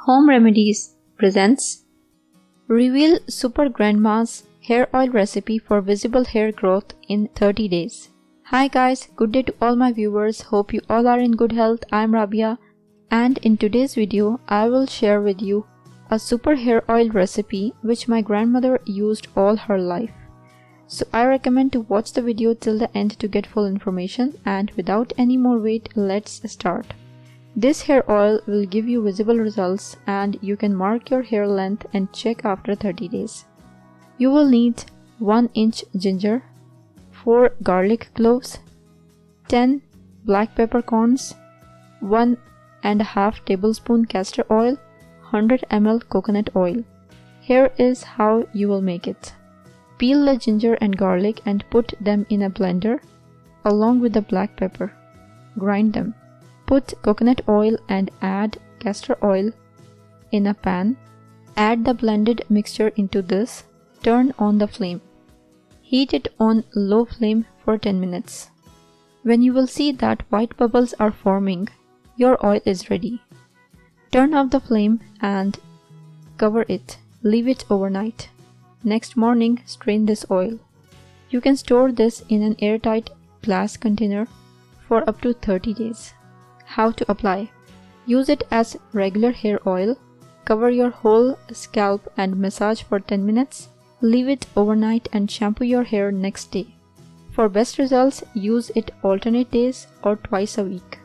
Home Remedies presents Reveal Super Grandma's Hair Oil Recipe for Visible Hair Growth in 30 Days. Hi guys, good day to all my viewers. Hope you all are in good health. I'm Rabia, and in today's video I will share with you a super hair oil recipe which my grandmother used all her life. So I recommend to watch the video till the end to get full information, and without any more wait, let's start. This hair oil will give you visible results and you can mark your hair length and check after 30 days. You will need 1 inch ginger, 4 garlic cloves, 10 black peppercorns, 1.5 tablespoon castor oil, 100 ml coconut oil. Here is how you will make it. Peel the ginger and garlic and put them in a blender along with the black pepper. Grind them. Put coconut oil and add castor oil in a pan. Add the blended mixture into this. Turn on the flame. Heat it on low flame for 10 minutes. When you will see that white bubbles are forming, your oil is ready. Turn off the flame and cover it. Leave it overnight. Next morning, strain this oil. You can store this in an airtight glass container for up to 30 days. How to apply? Use it as regular hair oil. Cover your whole scalp and massage for 10 minutes. Leave it overnight and shampoo your hair next day. For best results, use it alternate days or twice a week.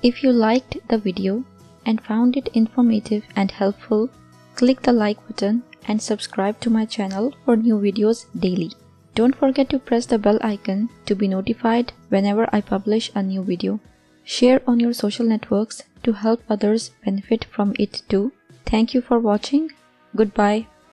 If you liked the video and found it informative and helpful, click the like button and subscribe to my channel for new videos daily. Don't forget to press the bell icon to be notified whenever I publish a new video. Share on your social networks to help others benefit from it too. Thank you for watching. Goodbye.